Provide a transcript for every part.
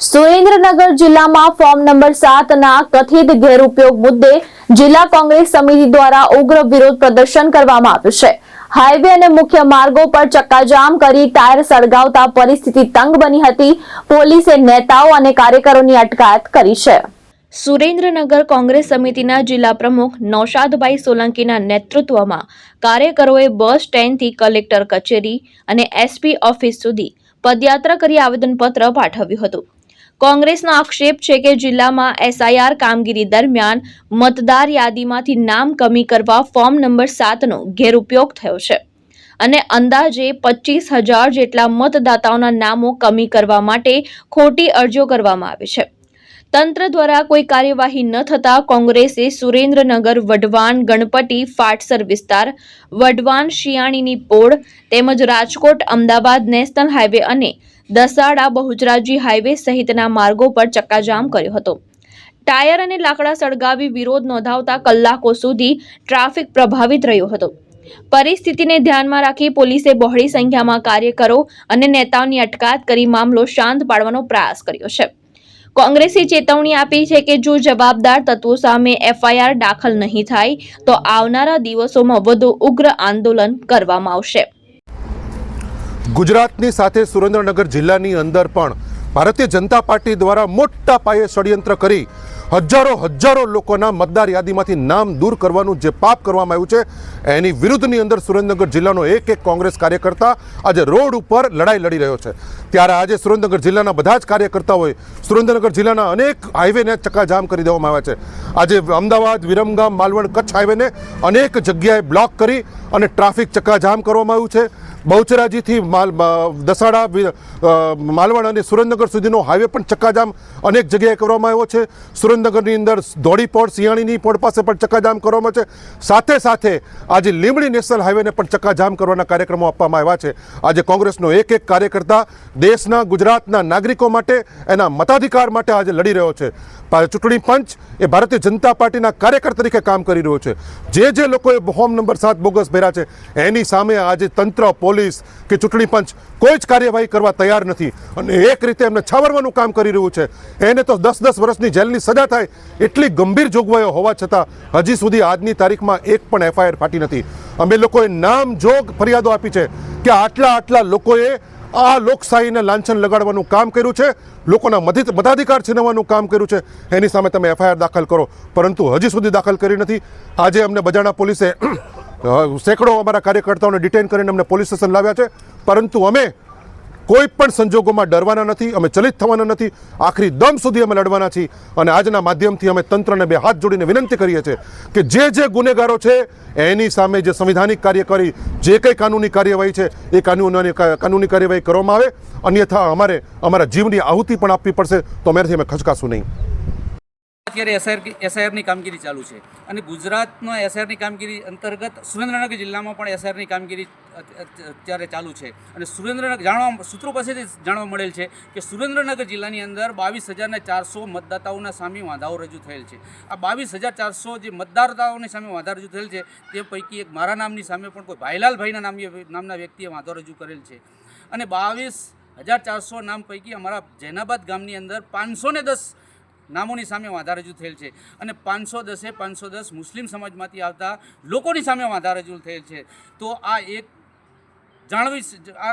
સુરેન્દ્રનગર જિલ્લામાં form number 7ના કથિત ગેરઉપયોગ મુદ્દે જિલ્લા કોંગ્રેસ સમિતિ દ્વારા ઉગ્ર વિરોધ પ્રદર્શન કરવામાં આવ્યું છે। હાઈવે અને મુખ્ય માર્ગો પર ચક્કાજામ કરી ટાયર સળગાવતા પરિસ્થિતિ તંગ બની હતી। પોલીસે નેતાઓ અને કાર્યકરોની અટકાયત કરી છે। સુરેન્દ્રનગર કોંગ્રેસ સમિતિના જિલ્લા પ્રમુખ નૌશાદભાઈ સોલંકીના નેતૃત્વમાં કાર્યકરોએ બસ સ્ટેન્ડથી કલેક્ટર કચેરી અને એસપી ઓફિસ સુધી પદયાત્રા કરી આવેદનપત્ર પાઠવ્યું હતું। કોંગ્રેસનો આક્ષેપ છે કે જિલ્લામાં એસઆઈઆર કામગીરી દરમિયાન મતદાર યાદીમાંથી નામ કમી કરવા ફોર્મ નંબર 7નો ગેરઉપયોગ થયો છે અને અંદાજે 25,000 જેટલા મતદાતાઓના નામો કમી કરવા માટે ખોટી અરજીઓ કરવામાં આવી છે। તંત્ર દ્વારા કોઈ કાર્યવાહી ન થતા કોંગ્રેસે સુરેન્દ્રનગર વઢવાણ ગણપતિ ફાટસર વિસ્તાર, વઢવાણ શિયાળીની પોળ તેમજ રાજકોટ અમદાવાદ નેશનલ હાઈવે અને દસાડા બહુચરાજી હાઈવે સહિતના માર્ગો પર ચક્કાજામ કર્યો હતો। ટાયર અને લાકડા સળગાવી વિરોધ નોંધાવતા કલાકો સુધી ટ્રાફિક પ્રભાવિત રહ્યો હતો। પરિસ્થિતિને ધ્યાનમાં રાખી પોલીસે બહોળી સંખ્યામાં કાર્યકરો અને નેતાઓની અટકાયત કરી મામલો શાંત પાડવાનો પ્રયાસ કર્યો છે। કોંગ્રેસે ચેતવણી આપી છે કે જો જવાબદાર તત્વો સામે એફઆઈઆર દાખલ નહીં થાય તો આવનારા દિવસોમાં વધુ ઉગ્ર આંદોલન કરવામાં આવશે। ગુજરાતની સાથે સુરેન્દ્રનગર જિલ્લાની અંદર પણ ભારતીય જનતા પાર્ટી દ્વારા મોટા પાયે ષડયંત્ર કરી હજારો લોકોના મતદાર યાદીમાંથી નામ દૂર કરવાનું જે પાપ કરવામાં આવ્યું છે એની વિરુદ્ધની અંદર સુરેન્દ્રનગર જિલ્લાનો એક એક કાર્યકર્તા આજે રોડ ઉપર લડાઈ લડી રહ્યો છે। ત્યારે આજે સુરેન્દ્રનગર જિલ્લાના બધા જ કાર્યકર્તાઓએ સુરેન્દ્રનગર જિલ્લાના અનેક હાઈવેને ચક્કાજામ કરી દેવામાં આવ્યા છે। આજે અમદાવાદ, વિરમગામ, માલવણ, કચ્છ હાઈવેને અનેક જગ્યાએ બ્લોક કરી અને ટ્રાફિક ચક્કાજામ કરવામાં આવ્યું છે। બહુચરાજીથી દસાડા, માલવણ અને સુરેન્દ્રનગર સુધીનો હાઈવે પણ ચક્કાજામ અનેક જગ્યાએ કરવામાં આવ્યો છે। સુરેન્દ્રનગરની અંદર ધોળી પોળ, શિયાળીની પોળ પાસે પણ ચક્કાજામ કરવામાં છે। સાથે સાથે આજે લીંબડી નેશનલ હાઈવેને પણ ચક્કાજામ કરવાના કાર્યક્રમો આપવામાં આવ્યા છે। આજે કોંગ્રેસનો એક એક કાર્યકર્તા દેશના, ગુજરાતના નાગરિકો માટે, એના મતાધિકાર માટે આજે લડી રહ્યો છે। ચૂંટણી પંચ એ ભારતીય જનતા પાર્ટીના કાર્યકર તરીકે કામ કરી રહ્યો છે। જે લોકોએ ફોર્મ નંબર 7 બોગસ ભર્યા છે એની સામે આજે તંત્ર, પોલીસ કે ચૂંટણી પંચ કોઈ જ કાર્યવાહી કરવા તૈયાર નથી અને એક રીતે એમને છાવરવાનું કામ કરી રહ્યું છે। એને તો 10 વર્ષની જેલની સજા થાય એટલી ગંભીર જોગવાઈઓ હોવા છતાં હજી સુધી આજની તારીખમાં એક પણ એફઆઈઆર ફાટી નથી। અમે લોકોએ નામજોગ ફરિયાદો આપી છે કે આટલા લોકોએ આ લોકશાહીને લાંછન લગાડવાનું કામ કર્યું છે, લોકોના મતાધિકાર છીનવવાનું કામ કર્યું છે। એની સામે તમે એફઆઈઆર દાખલ કરો, પરંતુ હજી સુધી દાખલ કરી નથી। આજે અમને બજાણા પોલીસે સેંકડો અમારા કાર્યકર્તાઓને ડિટેન કરીને અમને પોલીસ સ્ટેશન લાવ્યા છે, પરંતુ અમે કોઈ પણ સંજોગોમાં ડરવાના નથી, અમે ચલિત થવાના નથી। આખરી દમ સુધી અમે લડવાના છીએ અને આજના માધ્યમથી અમે તંત્રને બે હાથ જોડીને વિનંતી કરીએ છીએ કે જે ગુનેગારો છે એની સામે જે સંવિધાનિક કાર્ય કરી જે કંઈ કાનૂની કાર્યવાહી છે એ કાનૂની કાર્યવાહી કરવામાં આવે, અન્યથા અમારે અમારા જીવની આહુતિ પણ આપવી પડશે તો અમારાથી અમે ખચકાશું નહીં। અત્યારે એસઆઈઆરની કામગીરી ચાલુ છે અને ગુજરાતનો એસઆઈઆરની કામગીરી અંતર્ગત સુરેન્દ્રનગર જિલ્લામાં પણ એસઆઈઆરની કામગીરી અત્યારે ચાલુ છે અને સૂત્રો પાસેથી જાણવા મળેલ છે કે સુરેન્દ્રનગર જિલ્લાની અંદર 22,400 મતદાતાઓના સામે વાંધાઓ રજૂ થયેલ છે। આ 22,400 જે મતદાતાઓની સામે વાંધા રજૂ થયેલ છે તે પૈકી એક મારા નામની સામે પણ કોઈ ભાઈલાલભાઈના નામના વ્યક્તિએ વાંધો રજૂ કરેલ છે અને 22,400 નામ પૈકી અમારા જૈનાબાદ ગામની અંદર 510 નામોની સામે વાંધા રજૂ થયેલ છે અને 510 મુસ્લિમ સમાજમાંથી આવતા લોકોની સામે વાંધા રજૂ થયેલ છે। તો આ એક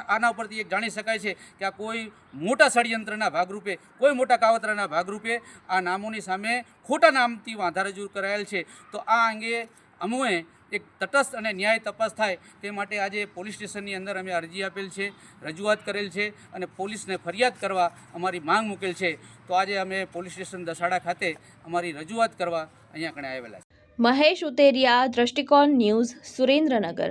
આના ઉપરથી એક જાણી શકાય છે કે આ કોઈ મોટા ષડયંત્રના ભાગરૂપે, કોઈ મોટા કાવતરાના ભાગરૂપે આ નામોની સામે ખોટા નામથી વાંધા રજૂ કરાયેલ છે। તો આ અંગે અમોએ એક તટસ્થ અને ન્યાય તપાસ થાય તે માટે આજે પોલીસ સ્ટેશનની અંદર અમે અરજી આપેલ છે, રજૂઆત કરેલ છે અને પોલીસને ફરિયાદ કરવા અમારી માંગ મૂકેલ છે। તો આજે અમે પોલીસ સ્ટેશન દસાડા ખાતે અમારી રજૂઆત કરવા અહીંયા કણે આવેલા છે। મહેશ ઉતેરિયા, દ્રષ્ટિકોણ ન્યૂઝ, સુરેન્દ્રનગર।